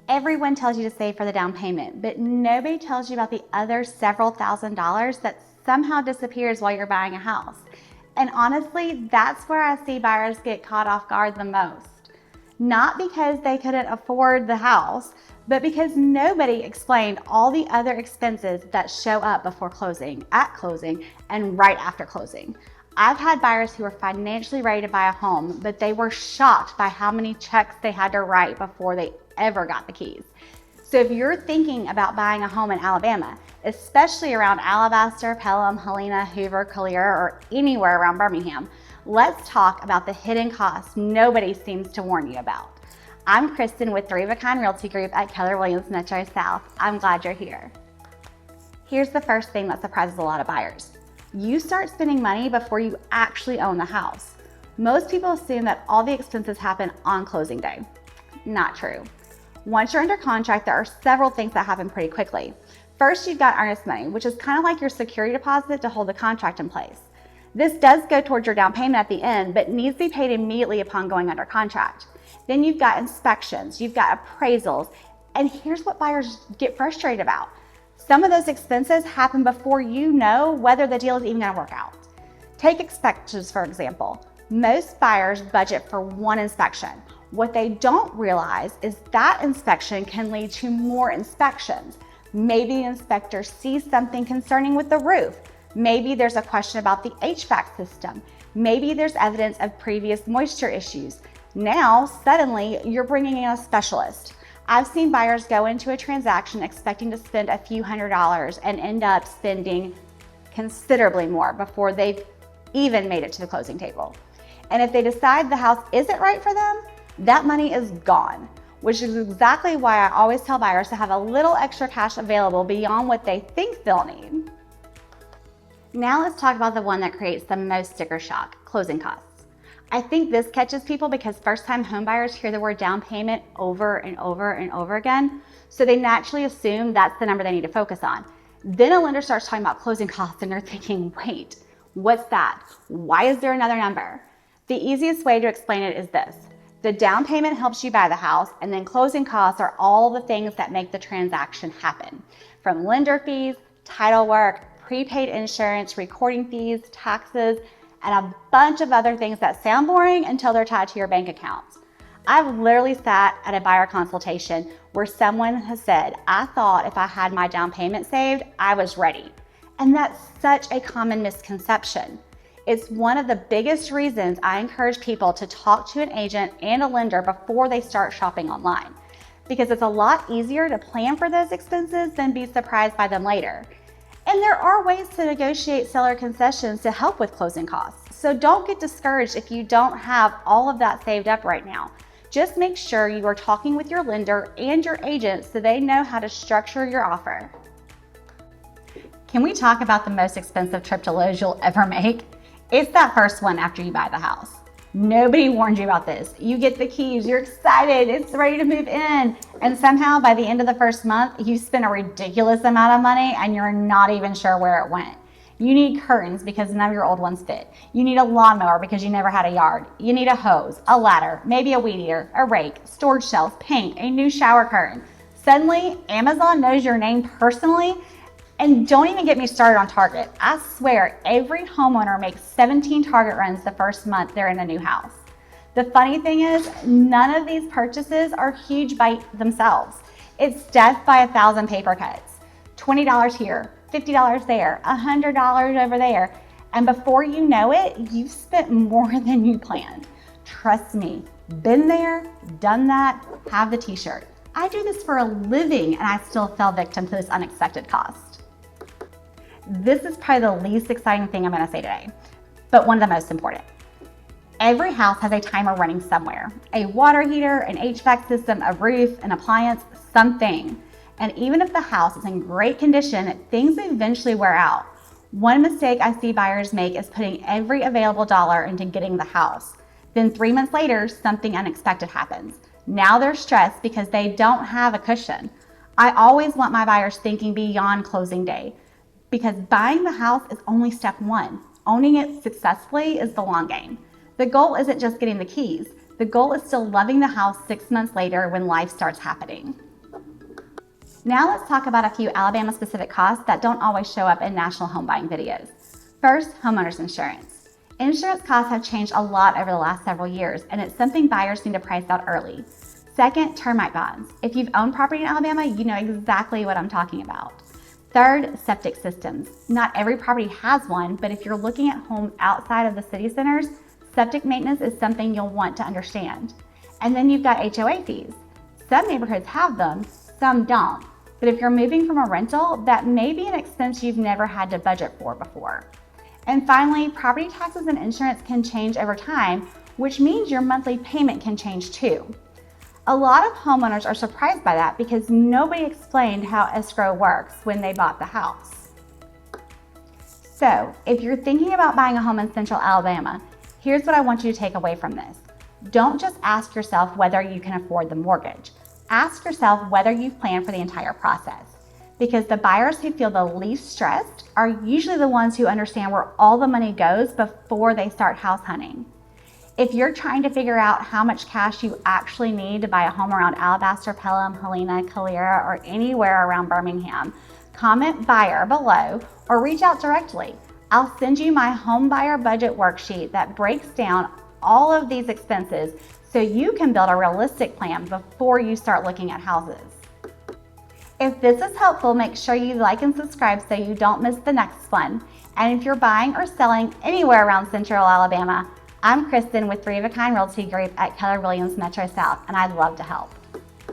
Everyone tells you to save for the down payment, but nobody tells you about the other several $1,000s that somehow disappears while you're buying a house. And honestly, that's where I see buyers get caught off guard the most. Not because they couldn't afford the house, but because nobody explained all the other expenses that show up before closing, at closing, and right after closing. I've had buyers who were financially ready to buy a home, but they were shocked by how many checks they had to write before they ever got the keys. So if you're thinking about buying a home in Alabama, especially around Alabaster, Pelham, Helena, Hoover, Calera, or anywhere around Birmingham, let's talk about the hidden costs nobody seems to warn you about. I'm Kristen with 3 of a Kind Realty Group at Keller Williams Metro South. I'm glad you're here. Here's the first thing that surprises a lot of buyers. You start spending money before you actually own the house. Most people assume that all the expenses happen on closing day. Not true. Once you're under contract, there are several things that happen pretty quickly. First, you've got earnest money, which is kind of like your security deposit to hold the contract in place. This does go towards your down payment at the end, but needs to be paid immediately upon going under contract. Then you've got inspections, you've got appraisals, and here's what buyers get frustrated about. Some of those expenses happen before you know whether the deal is even gonna work out. Take inspections, for example. Most buyers budget for one inspection. What they don't realize is that inspection can lead to more inspections. Maybe the inspector sees something concerning with the roof. Maybe there's a question about the HVAC system. Maybe there's evidence of previous moisture issues. Now, suddenly, you're bringing in a specialist. I've seen buyers go into a transaction expecting to spend a few $100s and end up spending considerably more before they've even made it to the closing table. And if they decide the house isn't right for them, that money is gone, which is exactly why I always tell buyers to have a little extra cash available beyond what they think they'll need. Now let's talk about the one that creates the most sticker shock, closing costs. I think this catches people because first-time homebuyers hear the word down payment over and over and over again, so they naturally assume that's the number they need to focus on. Then a lender starts talking about closing costs and they're thinking, wait, what's that? Why is there another number? The easiest way to explain it is this. The down payment helps you buy the house, and then closing costs are all the things that make the transaction happen. From lender fees, title work, prepaid insurance, recording fees, taxes, and a bunch of other things that sound boring until they're tied to your bank accounts. I've literally sat at a buyer consultation where someone has said, I thought if I had my down payment saved, I was ready. And that's such a common misconception. It's one of the biggest reasons I encourage people to talk to an agent and a lender before they start shopping online, because it's a lot easier to plan for those expenses than be surprised by them later. And there are ways to negotiate seller concessions to help with closing costs. So don't get discouraged if you don't have all of that saved up right now. Just make sure you are talking with your lender and your agent so they know how to structure your offer. Can we talk about the most expensive trip to Lowe's you'll ever make? It's that first one after you buy the house. Nobody warned you about this. You get the keys, you're excited, it's ready to move in. And somehow by the end of the first month, you spent a ridiculous amount of money and you're not even sure where it went. You need curtains because none of your old ones fit. You need a lawnmower because you never had a yard. You need a hose, a ladder, maybe a weed eater, a rake, storage shelves, paint, a new shower curtain. Suddenly, Amazon knows your name personally. And don't even get me started on Target. I swear every homeowner makes 17 Target runs the first month they're in a new house. The funny thing is, none of these purchases are huge by themselves. It's death by 1,000 paper cuts. $20 here, $50 there, $100 over there. And before you know it, you've spent more than you planned. Trust me, been there, done that, have the t-shirt. I do this for a living and I still fell victim to this unexpected cost. This is probably the least exciting thing I'm gonna say today, but one of the most important. Every house has a timer running somewhere. A water heater, an HVAC system, a roof, an appliance, something. And even if the house is in great condition, things eventually wear out. One mistake I see buyers make is putting every available dollar into getting the house. Then 3 months later, something unexpected happens. Now they're stressed because they don't have a cushion. I always want my buyers thinking beyond closing day, because buying the house is only step one. Owning it successfully is the long game. The goal isn't just getting the keys. The goal is still loving the house 6 months later when life starts happening. Now let's talk about a few Alabama-specific costs that don't always show up in national home buying videos. First, homeowners insurance. Insurance costs have changed a lot over the last several years, and it's something buyers need to price out early. Second, termite bonds. If you've owned property in Alabama, you know exactly what I'm talking about. Third, septic systems. Not every property has one, but if you're looking at homes outside of the city centers, septic maintenance is something you'll want to understand. And then you've got HOA fees. Some neighborhoods have them, some don't. But if you're moving from a rental, that may be an expense you've never had to budget for before. And finally, property taxes and insurance can change over time, which means your monthly payment can change too. A lot of homeowners are surprised by that because nobody explained how escrow works when they bought the house. So, if you're thinking about buying a home in Central Alabama, here's what I want you to take away from this. Don't just ask yourself whether you can afford the mortgage. Ask yourself whether you've planned for the entire process. Because the buyers who feel the least stressed are usually the ones who understand where all the money goes before they start house hunting. If you're trying to figure out how much cash you actually need to buy a home around Alabaster, Pelham, Helena, Calera, or anywhere around Birmingham, comment buyer below or reach out directly. I'll send you my home buyer budget worksheet that breaks down all of these expenses so you can build a realistic plan before you start looking at houses. If this is helpful, make sure you like and subscribe so you don't miss the next one. And if you're buying or selling anywhere around Central Alabama, I'm Kristen with 3 of a Kind Realty Group at Keller Williams Metro South, and I'd love to help.